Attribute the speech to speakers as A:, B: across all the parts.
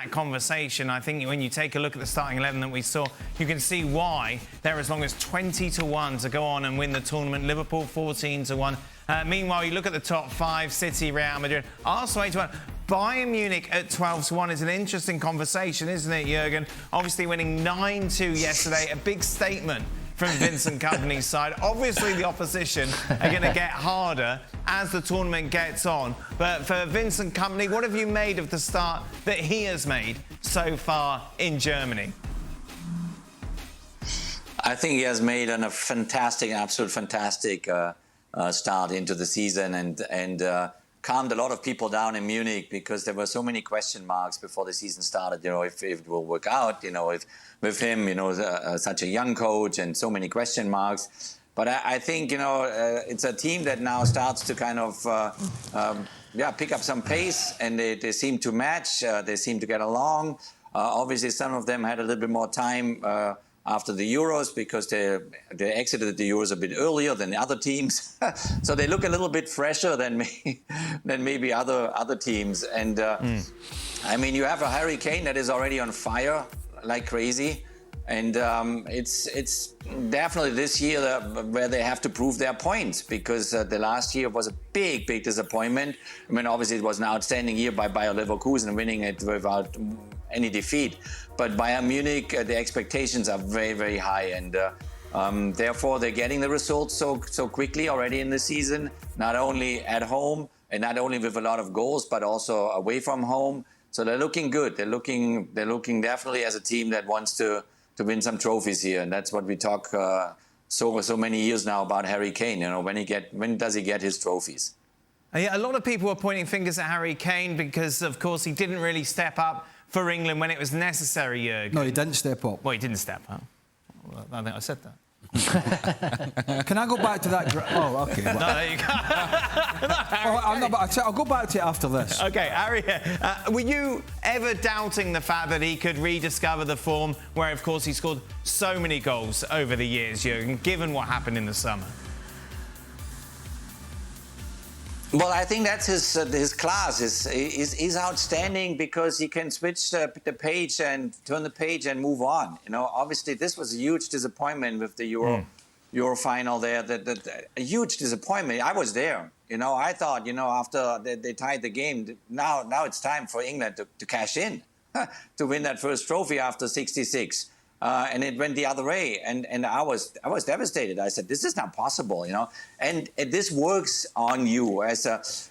A: that conversation. I think when you take a look at the starting 11 that we saw, you can see why they're as long as 20-1 to go on and win the tournament. Liverpool 14-1. Meanwhile, you look at the top 5, City, Real Madrid, Arsenal 8-1. Bayern Munich at 12-1 is an interesting conversation, isn't it, Jurgen? Obviously winning 9-2 yesterday, a big statement from Vincent Kompany's side. Obviously, the opposition are going to get harder as the tournament gets on. But for Vincent Kompany, what have you made of the start that he has made so far in Germany?
B: I think he has made an absolute fantastic start into the season and calmed a lot of people down in Munich because there were so many question marks before the season started. If it will work out, if with him, such a young coach and so many question marks. But I think, it's a team that now starts to kind of, pick up some pace, and they seem to match. They seem to get along. Obviously, some of them had a little bit more time after the Euros because they exited the Euros a bit earlier than the other teams. So they look a little bit fresher than maybe other teams. And I mean, you have a Harry Kane that is already on fire like crazy. And it's definitely this year where they have to prove their points because the last year was a big disappointment. I mean, obviously it was an outstanding year by Bayer Leverkusen, winning it without any defeat. But Bayern Munich, the expectations are very, very high. And therefore, they're getting the results so quickly already in the season, not only at home and not only with a lot of goals, but also away from home. So they're looking good. They're looking definitely as a team that wants to win some trophies here, and that's what we talk so many years now about Harry Kane. When does he get his trophies?
A: Yeah, a lot of people are pointing fingers at Harry Kane because, of course, he didn't really step up for England when it was necessary, Jurgen.
C: No, he didn't step up.
A: Well, he didn't step up. Well, I think I said that.
C: Can I go back to that? Oh, OK. Well.
A: No, there you go.
C: I'll go back to it after this.
A: OK, Harry, were you ever doubting the fact that he could rediscover the form where, of course, he scored so many goals over the years, Jurgen, given what happened in the summer?
B: Well, I think that's his class. He's outstanding because he can switch the page and turn the page and move on. Obviously this was a huge disappointment with the Euro final there. A huge disappointment. I was there. I thought, after they tied the game, now it's time for England to cash in, to win that first trophy after 66. And it went the other way, and I was devastated. I said, "This is not possible," And this works on you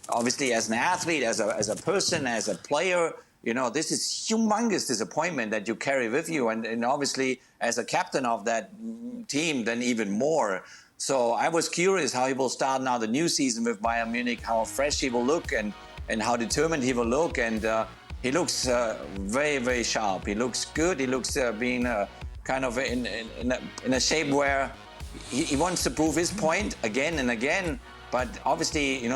B: obviously as an athlete, as a person, as a player. This is humongous disappointment that you carry with you, and obviously as a captain of that team, then even more. So I was curious how he will start now the new season with Bayern Munich, how fresh he will look, and how determined he will look, and he looks very, very sharp. He looks good. He looks being kind of in a shape where he wants to prove his point again and again. But obviously,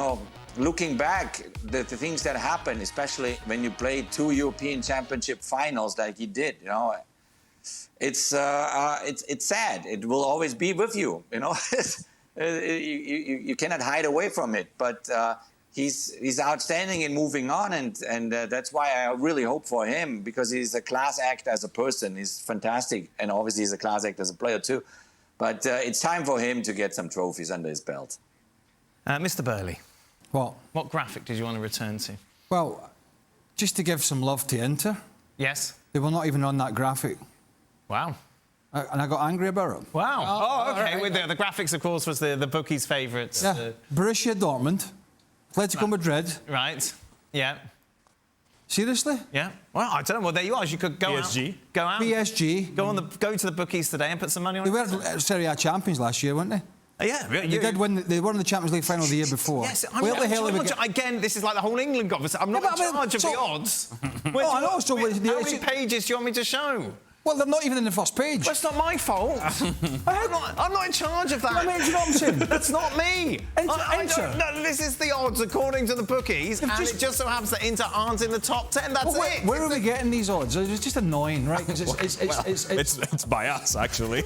B: looking back, the things that happen, especially when you play 2 European Championship finals like he did, it's sad. It will always be with you. You cannot hide away from it. But he's outstanding in moving on, and that's why I really hope for him, because he's a class act as a person. He's fantastic, and obviously he's a class act as a player too. But it's time for him to get some trophies under his belt.
A: Mr. Burley.
C: What
A: graphic did you want to return to?
C: Well, just to give some love to Inter.
A: Yes.
C: They were not even on that graphic.
A: Wow.
C: And I got angry about it.
A: Wow. Oh, OK. Right. The graphics, of course, was the bookies' favourites.
C: Yeah. Borussia Dortmund, Atletico Madrid.
A: Right. Yeah.
C: Seriously?
A: Yeah. Well, I don't know. Well, there you are. You could go
D: PSG.
A: out. Go out.
C: PSG.
A: Go to the bookies today and put some money on it.
C: They were Serie A champions last year, weren't they?
A: Yeah,
C: they did win. They won the Champions League final the year before.
A: Yes, again, this is like the whole England conversation. I'm not in charge of the odds.
C: I know. So
A: how many pages do you want me to show?
C: Well, they're not even in the first page.
A: Well, it's not my fault. I'm not in charge of that.
C: Do you know what I'm saying?
A: That's not me.
C: Inter.
A: No, this is the odds according to the bookies, and it just so happens that Inter aren't in the top 10. That's it.
C: Where are we getting these odds? It's just annoying, right? Because
D: it's by us, actually.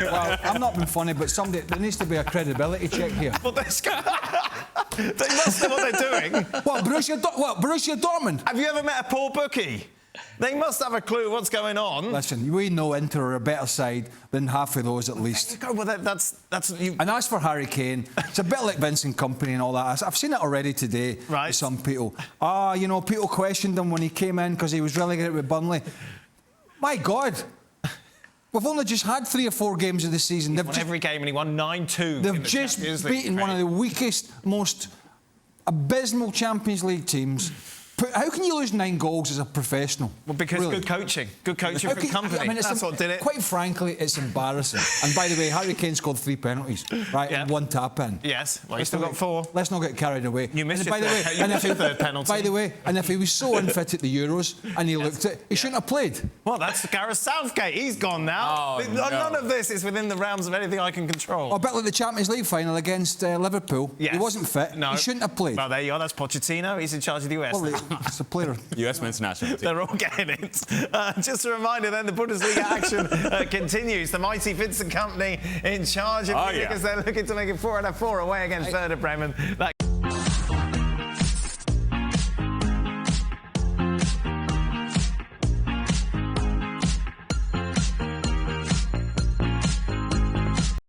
C: Well, I'm not being funny, but there needs to be a credibility check here.
A: Well, they must know what they're doing.
C: Borussia Dortmund.
A: Have you ever met a poor bookie? They must have a clue what's going on.
C: Listen, we know Inter are a better side than half of those at least.
A: Go, well, that's you.
C: And as for Harry Kane, it's a bit like Vincent Kompany and all that. I've seen it already today
A: Right.
C: with some people. You know, people questioned him when he came in because he was relegated with Burnley. My God. We've only just had 3 or 4 games of the season.
A: They've won every game and he won 9-2.
C: They've just beaten one of the weakest, most abysmal Champions League teams. How can you lose 9 goals as a professional?
A: Well, because
C: really?
A: good coaching from Kompany.
C: I mean,
A: That's what did it.
C: Quite frankly, it's embarrassing. And by the way, Harry Kane scored 3 penalties, right, and 1 tap-in.
A: Yes, well, you still got 4.
C: Let's not get carried away.
A: You missed your third penalty.
C: By the way, and if he was so unfit at the Euros and he looked it, he shouldn't have played.
A: Well, that's Gareth Southgate. He's gone now.
D: Oh,
A: None of this is within the realms of anything I can control.
C: A bit like the Champions League final against Liverpool.
A: Yes.
C: He wasn't fit.
A: No.
C: He shouldn't have played.
A: Well, there you are. That's Pochettino. He's in charge of the US.
C: Well, it's a player.
D: US men's national team.
A: They're all getting it. Just a reminder then, the Bundesliga action continues. The mighty Vincent Kompany in charge of because they're looking to make it 4 out of 4 away against Werder Bremen. That